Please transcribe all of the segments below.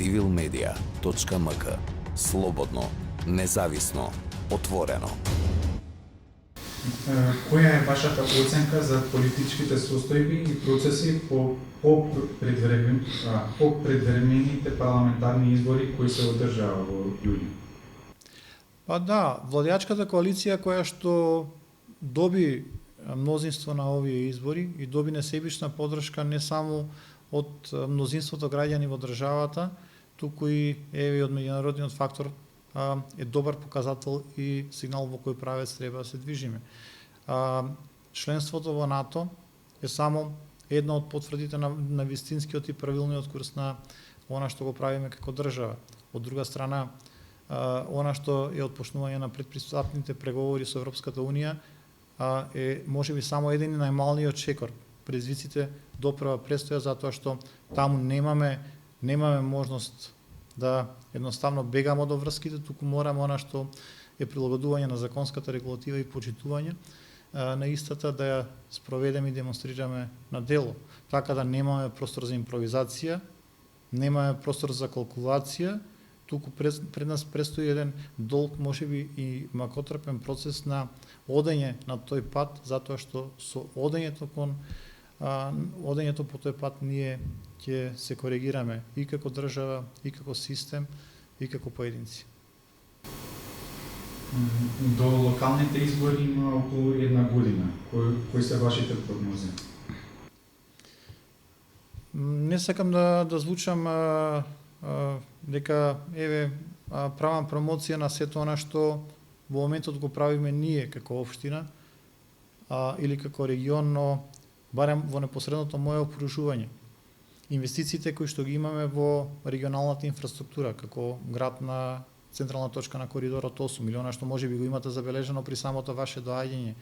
civilmedia.mk. Слободно, независно, отворено. Која е вашата оценка за политичките состојби и процеси по предвремените парламентарни избори кои се одржаа во јуни? Па да, владеачката коалиција која што доби мнозинство на овие избори и доби несебична поддршка не само од мнозинството граѓани во државата, туку и еве од меѓународниот фактор е добар показател и сигнал во кој правец треба да се движиме. Членството во НАТО е само една од потврдите на вистинскиот и правилниот курс на она што го правиме како држава. Од друга страна, она што е отпочнување на предпристапните преговори со Европската Унија е можеби само еден и најмалниот чекор. Предизвиците допрева престоја затоа што таму немаме можност да едноставно бегаме од врските, туку мораме она што е прилагодување на законската регулатива и почитување на истата да ја спроведеме и демонстрираме на дело. Така да немаме простор за импровизација, немаме простор за калкулација, туку пред нас престои еден долг, можеби и макотрпен процес на одење на тој пат, затоа што со одењето по тој пат ние ќе се коригираме и како држава, и како систем, и како поединци. До локалните избори има околу една година. Кои се вашите прогнози? Не сакам да звучам дека правам промоција на сето она што во моментот го правиме ние како општина или како регион, но барем во непосредното моје окружување. Инвестициите кои што ги имаме во регионалната инфраструктура, како град на централна точка на коридорот 8 или она што можеби го имате забележано при самото ваше доаѓање,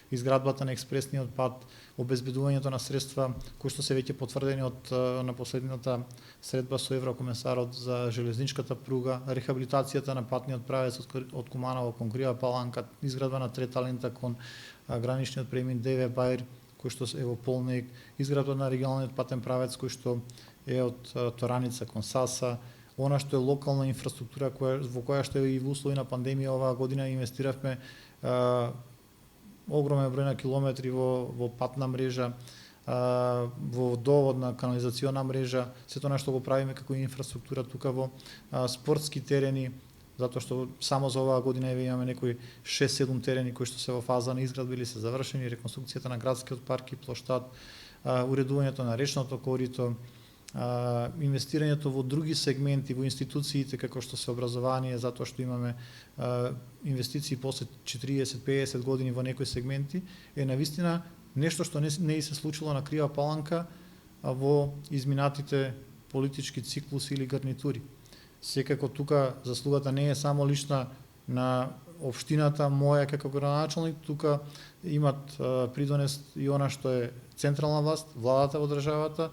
изградбата на експресниот пат, обезбедувањето на средства кои што се веќе потврдени на последната средба со еврокомесарот за железничката пруга, рехабилитацијата на патниот правец од Куманово кон Крива Паланка, изградба на трета лента кон граничниот премин Деве Баир, кој што е во Полнег, изградба на регионалниот патен правец кој што е од Тораница кон Саса, она што е локална инфраструктура во која што и во услови на пандемија оваа година инвестиравме огромен број на километри во патна мрежа, во доводна канализациона мрежа, сето она што го правиме како инфраструктура тука во спортски терени, затоа што само за оваа година имаме некои 6-7 терени кои што се во фаза на изградба или се завршени, реконструкцијата на градскиот парк и плоштад, уредувањето на речното корито, инвестирањето во други сегменти, во институциите како што се образование, затоа што имаме инвестиции после 40-50 години во некои сегменти, е навистина нешто што не се случило на Крива Паланка во изминатите политички циклуси или гарнитури. Секако тука заслугата не е само лична на општината моја како градоначалник, тука имат придонес и она што е централна власт, владата во државата,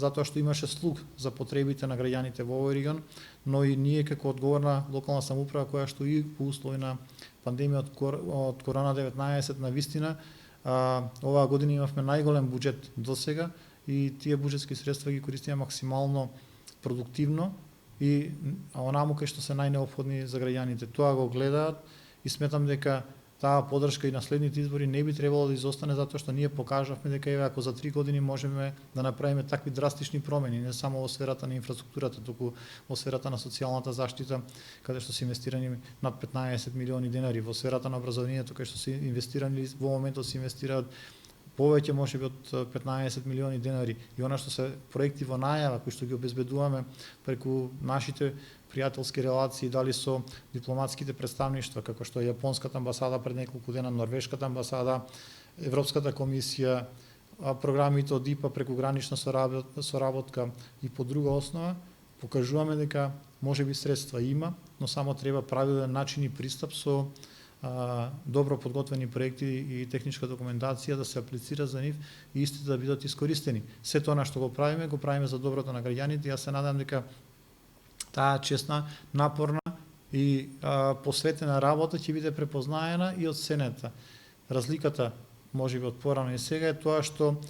затоа што имаше слух за потребите на граѓаните во овој регион, но и ние како одговорна локална самоуправа која што и по услови на пандемија од корона-19 на вистина оваа година имавме најголем буџет досега и тие буџетски средства ги користиме максимално продуктивно и онаму кај што се најнеопходни за граѓаните. Тоа го гледаат и сметам дека таа поддршка и на следните избори не би требало да изостане затоа што ние покажавме дека еве ако за 3 години можеме да направиме такви драстични промени, не само во сферата на инфраструктурата, туку во сферата на социјалната заштита, каде што се инвестирани над 15 милиони денари, во сферата на образованието каде што се инвестирани во моментот се инвестираат повеќе можеби од 15 милиони денари и она што се проекти во најава кои што ги обезбедуваме преку нашите пријателски релации, дали со дипломатските представништва, како што е Јапонската амбасада пред неколку дена, Норвешката амбасада, Европската комисија, програмите од ИПА преку гранична соработка и по друга основа, покажуваме дека можеби средства има, но само треба правилен начин и пристап со добро подготвени проекти и техничка документација да се аплицира за нив и истите да бидат искористени. Сето она што го правиме за доброто на граѓаните. Јас се надам дека таа честна, напорна и посветена работа ќе биде препознаена и од Сенета. Разликата, можеби од порано и сега, е тоа што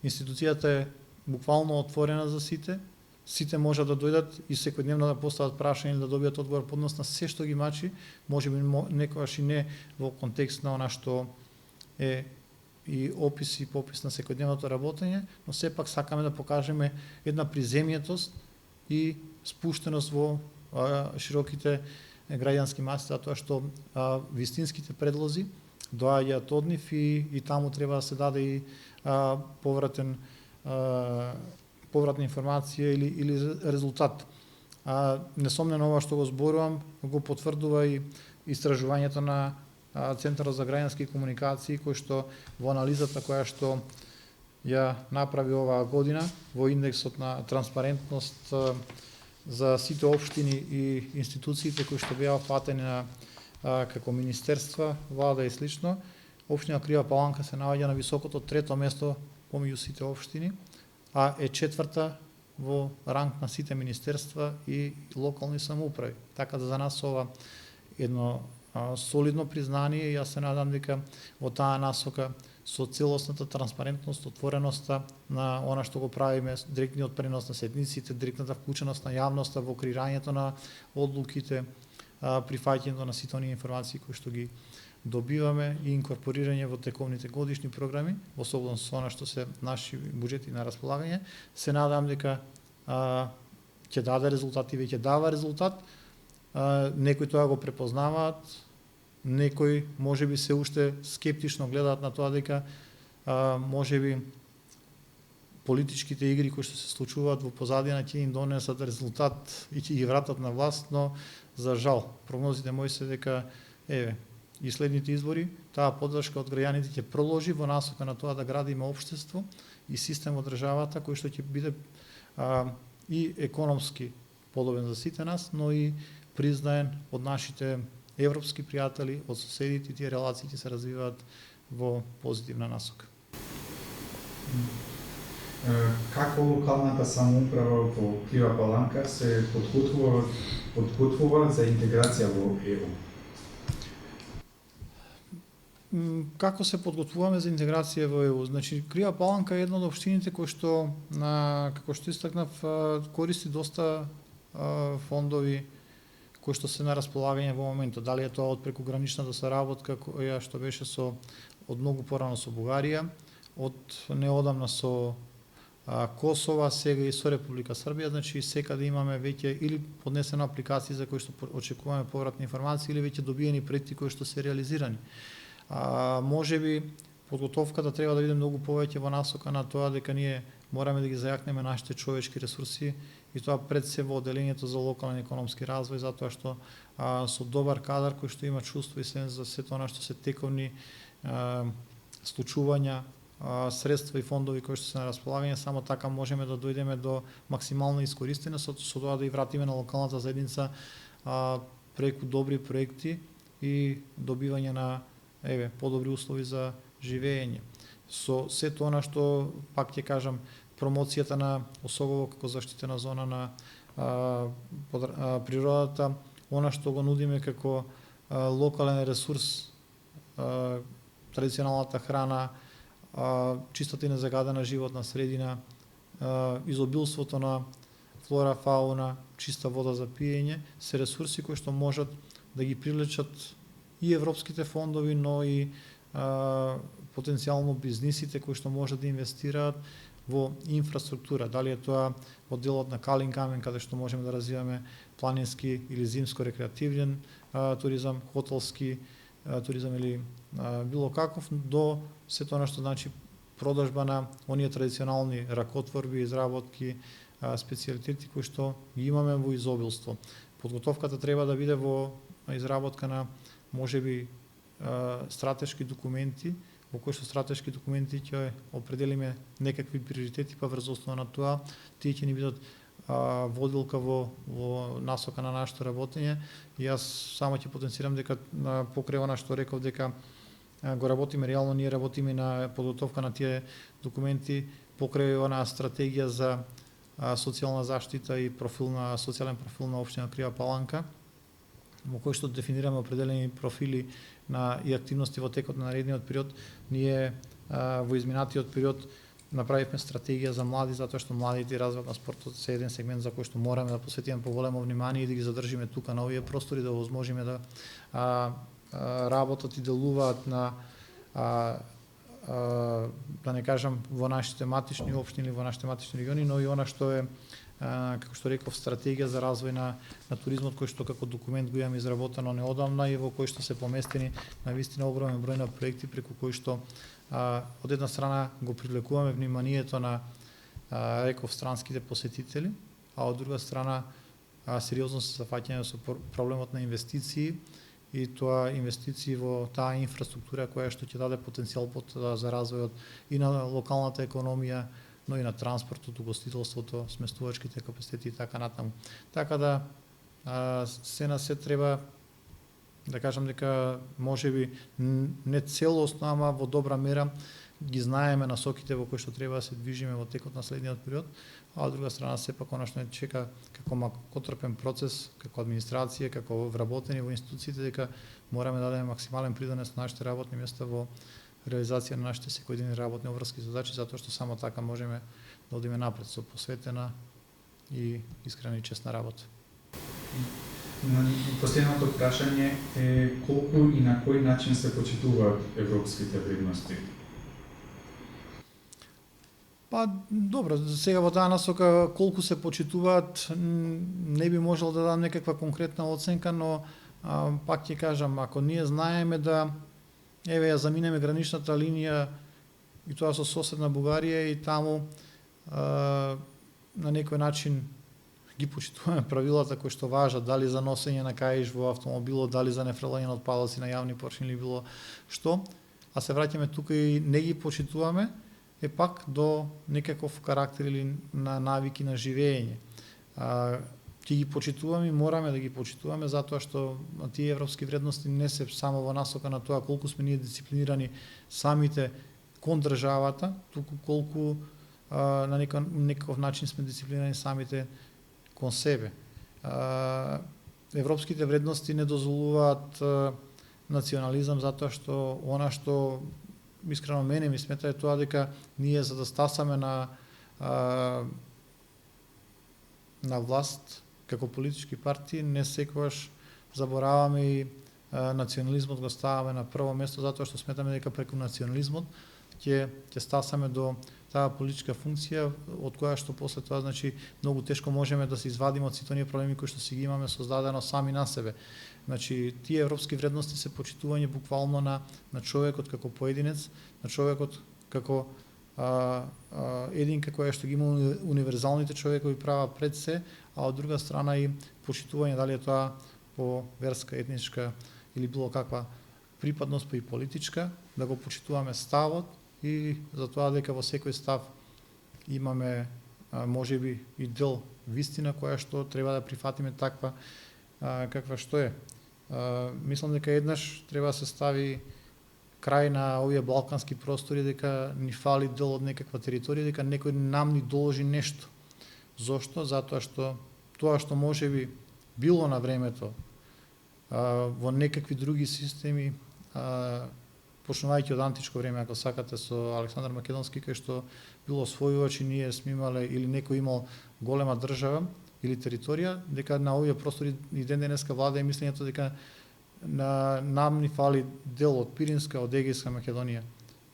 институцијата е буквално отворена за сите, сите можат да дојдат и секојдневно да постават прашања или да добијат одговор по однос на се што ги мачи, можеби некогаш и не во контекст на она што е и опис и попис на секојдневното работење, но сепак сакаме да покажеме една приземјетост и спуштеност во широките граѓански маси, затоа што вистинските предлози доаѓаат од нив и таму треба да се даде и повратна информација или резултат. Несомнено ова што го зборувам го потврдува и истражувањето на Центарот за граѓански комуникации, кој што во анализата која што ја направи оваа година во индексот на транспарентност за сите општини и институциите кои што беа фатени на како министерства, влада и слично, општина Крива Паланка се наоѓа на високото 3-то место помеѓу сите општини, а е 4-та во ранг на сите министерства и локални самоуправи. Така да за нас ова едно солидно признание и јас се надам дека во таа насока со целосната транспарентност, отвореноста на она што го правиме, директниот пренос на седниците, директната вклученост на јавноста во креирањето на одлуките, прифаќањето на сите оние информации кои што ги добиваме и инкорпорирање во тековните годишни програми, особено со она што се наши буџети на располагање, се надам дека ќе даде резултат и веќе дава резултат. Некои тоа го препознаваат, некои можеби се уште скептично гледаат на тоа дека можеби политичките игри кои што се случуваат во позадина ќе им донесат резултат и ќе ги вратат на власт, но за жал прогнозите мои се дека и следните избори таа поддршка од граѓаните ќе проложи во насока на тоа да градиме општество и систем во државата кој што ќе биде и економски подобен за сите нас, но и признаен од нашите европски пријатели, од соседите, тие релации ќе се развиваат во позитивна насока. Како локалната самоуправа во Крива Паланка се подготвува за интеграција во ЕУ? Како се подготвуваме за интеграција во ЕУ? Значи, Крива Паланка е една од општините кои што, како што истакнав, користи доста фондови кои што се на располагање во моментот. Дали е тоа од прекограничната соработка која што беше од многу порано со Бугарија, од неодамна со Косова, сега и со Република Србија, значи секаде имаме веќе или поднесена апликации за кои што очекуваме повратни информации или веќе добиени проекти кои што се реализирани. Можеби подготовката треба да биде многу повеќе во насока на тоа дека ние мораме да ги зајакнеме нашите човечки ресурси и тоа пред се во одделението за локален економски развој, затоа што со добар кадар кој што има чувство и сенс за сето она што се тековни случувања, средства и фондови кои што се на располагање, само така можеме да дојдеме до максимална искористеност со тоа да и вратиме на локалната заедница преку добри проекти и добивање на подобри услови за живење. Со сето она што, пак ќе кажам, промоцијата на Осогово како заштитена зона на природата, она што го нудиме како локален ресурс, традиционалната храна, чистата и незагадена животна средина, изобилството на флора, фауна, чиста вода за пиење, се ресурси кои што можат да ги привлечат и европските фондови, но и потенцијално бизнисите кои што можат да инвестираат во инфраструктура, дали е тоа во делот на Калин камен, каде што можеме да развиваме планински или зимско-рекреативен туризам, хотелски туризам или било каков, до сето она што значи продажба на оние традиционални ракотворби, изработки, специјалитети кои што ги имаме во изобилство. Подготовката треба да биде во изработка на можеби стратешки документи, во кои што стратешки документи ќе определиме некакви приоритети, па врз основа на тоа тие ќе ни бидат водилка во насока на нашето работење. И јас само ќе потенцирам дека покрај она што реков дека го работиме реално, ние работиме на подготовка на тие документи покрај онаа стратегија за социјална заштита и социјален профил на општина Крива Паланка, во кој што дефинираме определени профили и активности во текот на наредниот период. Ние во изминатиот период направивме стратегија за млади, затоа што младите и развојот на спортот се еден сегмент за кој што мораме да посветиме поголемо внимание и да ги задржиме тука на овие простори, да возможиме да работат и делуваат на да не кажам во нашите матични општини, во нашите матични региони, но и она што е како што реков стратегија за развој на туризмот кој што како документ го имаме изработено неодамна и во кој што се поместени навистина огромен број на проекти преку кои што од една страна го привлекуваме вниманието на реков странските посетители, а од друга страна сериозно се зафаќаме со проблемот на инвестиции и тоа инвестиции во таа инфраструктура која што ќе даде потенцијал за развојот и на локалната економија, но и на транспортот, угостителството, сместувачките капацитети и така натаму. Така да се на се треба да кажам дека можеби не целосно, ама во добра мера ги знаеме насоките во кои што треба да се движиме во текот на следниот период, а од друга страна сепак она што не чека како макотрпен процес, како администрација, како вработени во институциите, дека мораме да дадеме максимален придонес на нашите работни места во реализација на нашите секојдневни работни обврски задачи, затоа што само така можеме да одиме напред со посветена и искрена и честна работа. Последното прашање е колку и на кој начин се почитуваат европските вредности? Па добро, сега во таа насока колку се почитуваат не би можел да дам некаква конкретна оценка, но пак ќе кажам, ако ние знаеме да еве ја заминеме граничната линија и тоа со соседна Бугарија и таму на некој начин ги почитуваме правилата кои што важат, дали за носење на каиш во автомобилот, дали за нефрлање на отпадоци на јавни поршни или било што, а се враќаме тука и не ги почитуваме, е пак до некаков карактер или на навики на живење. Ќе ги почитуваме и мораме да ги почитуваме затоа што тие европски вредности не се само во насока на тоа колку сме ние дисциплинирани самите кон државата, туку колку на некаков начин сме дисциплинирани самите кон себе. Европските вредности не дозволуваат национализам затоа што она што искрено мене ми смета е тоа дека ние за да стасаме на власт како политички партии не секогаш забораваме и национализмот го ставаме на прво место затоа што сметаме дека преку национализмот ќе стасаме до таа политичка функција од која што после тоа значи многу тешко можеме да се извадиме од сите оние проблеми кои што си ги имаме создадено сами на себе. Значи тие европски вредности се почитување буквално на човекот како поединец, на човекот како единка која што ги има универзалните човекови права пред се, а од друга страна и почитување дали е тоа по верска, етничка или било каква припадност, па и политичка, да го почитуваме ставот и за тоа дека во секој став имаме можеби и дел вистина која што треба да прифатиме таква каква што е. Мислам дека еднаш треба да се стави крај на овие балкански простори, дека ни фали дел од некаква територија, дека некој нам ни доложи нешто. Зошто? Затоа што тоа што можеби било на времето во некакви други системи, почнувајќи од античко време, ако сакате, со Александар Македонски, кај што било освојувач и ние сме имале, или некој имал голема држава или територија, дека на овие простори и ден денеска влада и мислењето дека нам ни фали дел од Пиринска, од Егејска Македонија.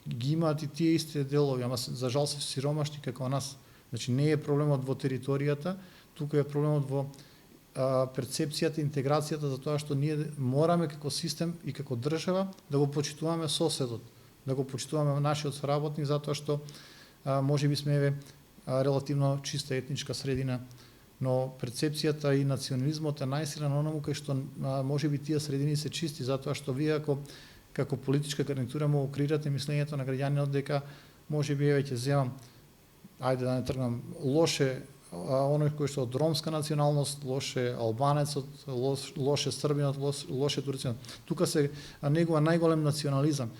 Ги имаат и тие исти делови, ама за жал се сиромашни како нас. Значи не е проблемот во територијата, туку е проблемот во перцепцијата, интеграцијата, за тоа што ние мораме како систем и како држава да го почитуваме соседот, да го почитуваме нашиот соработник, затоа што можеби сме релативно чиста етничка средина, но перцепцијата и национализмот е најсилен онаму кај што можеби тие средини се чисти, затоа што вие како политичка гарнитура му креирате мислењето на граѓанинот дека можеби ќе земам, ајде да не тргнам, лоше оној кој што од ромска националност, лоше албанецот, лоше србинот, лоше турцинот. Тука се негува најголем национализам.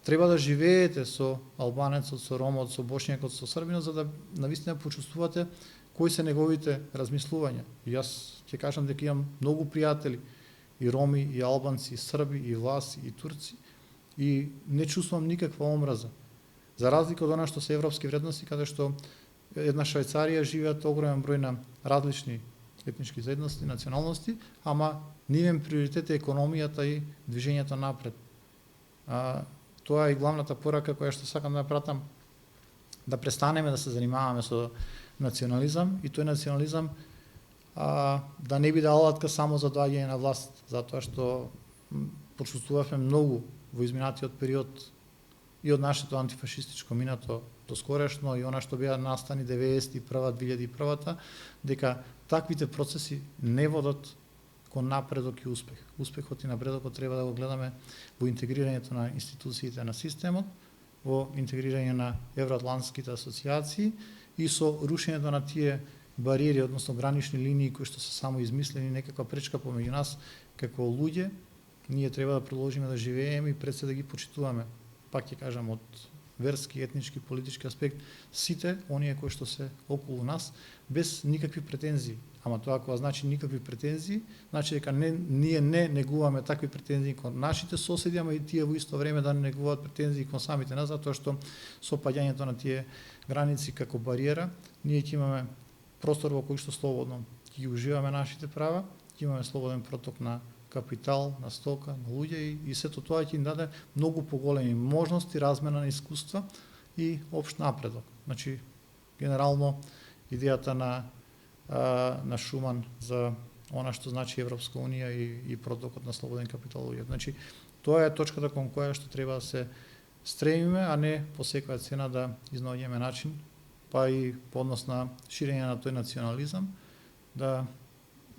Треба да живеете со албанецот, со ромот, со бошњакот, со србинот, за да навистина почувствувате кои се неговите размислувања. И јас ќе кажам дека имам многу пријатели, и роми, и албанци, и срби, и власи, и турци, и не чувствувам никаква омраза. За разлика од она што се европски вредности, каде што една Швајцарија живеат огромен број на различни етнички заедности, националности, ама нивен приоритет е економијата и движењето напред. Тоа е и главната порака која што сакам да пратам, да престанеме да се занимаваме со национализам и тој национализам да не биде алатка само за доаѓање на власт, затоа што почувствувавме многу во изминатиот период и од нашето антифашистичко минато до скорешно и она што беа настани 91-2001, дека таквите процеси не водат кон напредок и успех. Успехот и напредокот треба да го гледаме во интегрирањето на институциите на системот, во интегрирање на евроатлантските асоциации и со рушењето на тие бариери, односно гранични линии кои што се само измислени, некаква пречка помеѓу нас како луѓе. Ние треба да продолжиме да живееме и пред се да ги почитуваме. Пак ќе кажам, од верски, етнички, политички аспект, сите оние кои што се околу нас, без никакви претензии. Ама тоа кога значи никакви претензии, значи дека ние не негуваме такви претензии кон нашите соседи, ама и тие во исто време да не негуваат претензии кон самите нас, затоа што со паѓањето на тие граници како бариера, ние ќе имаме простор во кој што слободно ќе уживаме нашите права, ќе имаме слободен проток на капитал, на стока, на луѓе и сето тоа ќе им даде многу поголеми можности, размена на искуства и општ напредок. Значи, генерално, идејата на Шуман за она што значи Европска Унија и протокот на слободен капитал луѓе. Значи, тоа е точката кон која што треба да се стремиме, а не по секоја цена да изнаоѓаме начин, па и по однос на ширење на тој национализам, да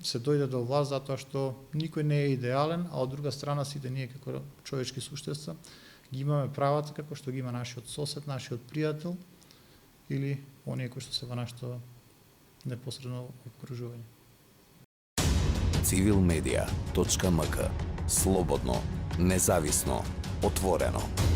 се дојде до власт затоа што никој не е идеален, а од друга страна сите ние како човечки суштества ги имаме правата како што ги има нашиот сосед, нашиот пријател или оние кои што се во нашето непосредно окружување. Civilmedia.mk. Слободно, независно, отворено.